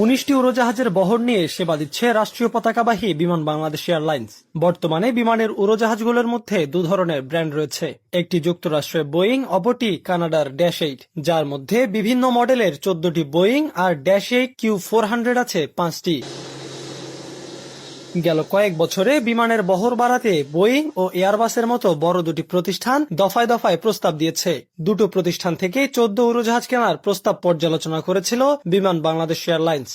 19টি উড়োজাহাজের বহর নিয়ে সেবা দিচ্ছে রাষ্ট্রীয় পতাকাবাহী বিমান বাংলাদেশ এয়ারলাইন্স। বর্তমানে বিমানের উড়োজাহাজগুলোর মধ্যে দু ধরনের ব্র্যান্ড রয়েছে, একটি যুক্তরাষ্ট্রের বোয়িং, অপরটি কানাডার -8, যার মধ্যে বিভিন্ন মডেলের 14টি বোয়িং আর -8Q400 আছে 5টি। গেল কয়েক বছরে বিমানের বহর বাড়াতে বোয়িং ও এয়ারবাসের মতো বড় দুটি প্রতিষ্ঠান দফায় দফায় প্রস্তাব দিয়েছে। দুটো প্রতিষ্ঠান থেকে 14 উড়োজাহাজ কেনার প্রস্তাব পর্যালোচনা করেছিল বিমান বাংলাদেশ এয়ারলাইন্স।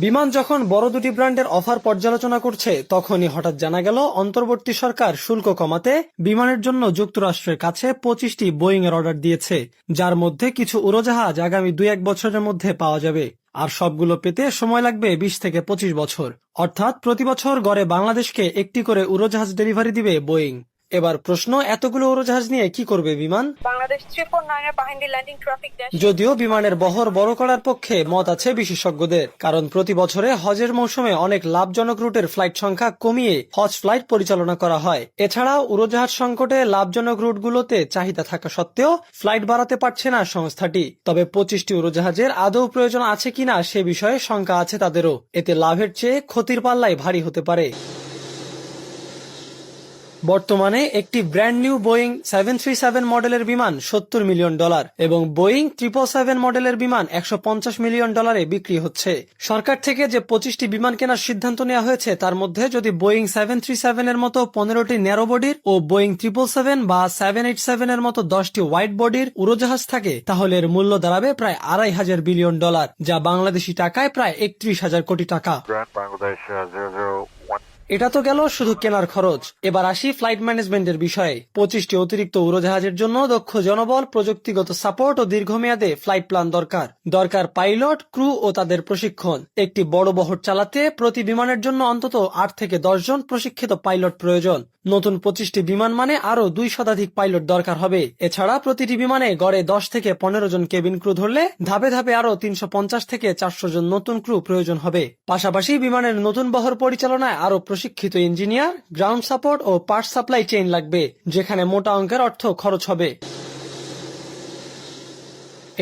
বিমান যখন বড় দুটি ব্র্যান্ডের অফার পর্যালোচনা করছে, তখনই হঠাৎ জানা গেল অন্তর্বর্তী সরকার শুল্ক কমাতে বিমানের জন্য যুক্তরাষ্ট্রের কাছে 25টি বোয়িং এর অর্ডার দিয়েছে, যার মধ্যে কিছু উড়োজাহাজ আগামী 2-1 বছরের মধ্যে পাওয়া যাবে। আর সবগুলো পেতে সময় লাগবে 20 থেকে 25 বছর। অর্থাৎ প্রতি বছর গড়ে বাংলাদেশকে একটি করে উড়োজাহাজ ডেলিভারি দিবে বোয়িং। এবার প্রশ্ন, এতগুলো উড়োজাহাজ নিয়ে কি করবে বিমান? যদিও বিমানের বহর বড় করার পক্ষে মত আছে বিশেষজ্ঞদের, কারণ প্রতি বছরে হজের মৌসুমে অনেক লাভজনক রুটের ফ্লাইট সংখ্যা কমিয়ে হজ ফ্লাইট পরিচালনা করা হয়। এছাড়াও উড়োজাহাজ সংকটে লাভজনক রুটগুলোতে চাহিদা থাকা সত্ত্বেও ফ্লাইট বাড়াতে পারছে না সংস্থাটি। তবে 25টি উড়োজাহাজের আদৌ প্রয়োজন আছে কিনা সে বিষয়ে শঙ্কা আছে তাদেরও। এতে লাভের চেয়ে ক্ষতির পাল্লাই ভারী হতে পারে। বর্তমানে একটি ব্র্যান্ড নিউ বোয়িং 737 মডেলের বিমান $70 মিলিয়ন এবং বোয়িং 777 মডেলের বিমান $150 মিলিয়ন বিক্রি হচ্ছে। সরকার থেকে যে 25টি বিমান কেনার সিদ্ধান্ত নেওয়া হয়েছে, তার মধ্যে যদি বোয়িং 737 এর মতো 15টি ন্যারো বডির ও বোয়িং 777 বা 787 এর মতো 10টি ওয়াইড বডির উড়োজাহাজ থাকে, তাহলে এর মূল্য দাঁড়াবে প্রায় $2,500 বিলিয়ন, যা বাংলাদেশি টাকায় প্রায় 31,000 কোটি টাকা। এটা তো গেল শুধু কেনার খরচ। এবার আসি ফ্লাইট ম্যানেজমেন্টের বিষয়ে। 25টি অতিরিক্ত উড়োজাহাজের জন্য দক্ষ জনবল, প্রযুক্তিগত সাপোর্ট ও দীর্ঘমেয়াদে ফ্লাইট প্ল্যান দরকার পাইলট, ক্রু ও তাদের প্রশিক্ষণ। একটি বড় বহর চালাতে প্রতি বিমানের জন্য অন্তত 8 থেকে 10 জন প্রশিক্ষিত পাইলট প্রয়োজন। নতুন 25টি বিমান মানে আরো 2 শতাধিক পাইলট দরকার হবে। এছাড়া প্রতিটি বিমানে গড়ে 10 থেকে 15 জন কেবিন ক্রু ধরলে ধাপে ধাপে আরো 350 থেকে 400 জন নতুন ক্রু প্রয়োজন হবে। পাশাপাশি বিমানের নতুন বহর পরিচালনায় আরো প্রশিক্ষিত ইঞ্জিনিয়ার, গ্রাউন্ড সাপোর্ট ও পার্টস সাপ্লাই চেইন লাগবে, যেখানে মোটা অঙ্কের অর্থ খরচ হবে।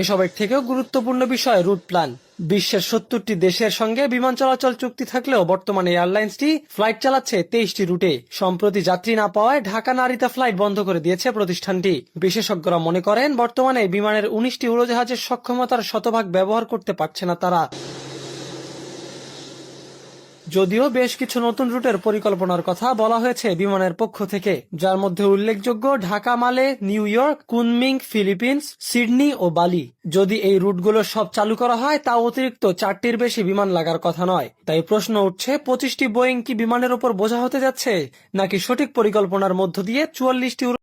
এসবের থেকেও গুরুত্বপূর্ণ বিষয় রুট প্ল্যান। বিশ্বের 70টি দেশের সঙ্গে বিমান চলাচল চুক্তি থাকলেও বর্তমানে এয়ারলাইন্সটি ফ্লাইট চালাচ্ছে 23টি রুটে। সম্প্রতি যাত্রী না পাওয়ায় ঢাকা নারিতা ফ্লাইট বন্ধ করে দিয়েছে প্রতিষ্ঠানটি। বিশেষজ্ঞরা মনে করেন, বর্তমানে বিমানের 19টি উড়োজাহাজের সক্ষমতার শতভাগ ব্যবহার করতে পারছে না তারা। যদিও বেশ কিছু নতুন রুটের পরিকল্পনার কথা বলা হয়েছে বিমানের পক্ষ থেকে, যার মধ্যে উল্লেখযোগ্য Dhaka Male, New York, Kunming, Philippines, Sydney ও বালি। যদি এই রুটগুলো সব চালু করা হয়, তা অতিরিক্ত 4টির বেশি বিমান লাগার কথা নয়। তাই প্রশ্ন উঠছে, 25টি বোয়িং কি বিমানের ওপর বোঝা হতে যাচ্ছে, নাকি সঠিক পরিকল্পনার মধ্য দিয়ে 44টি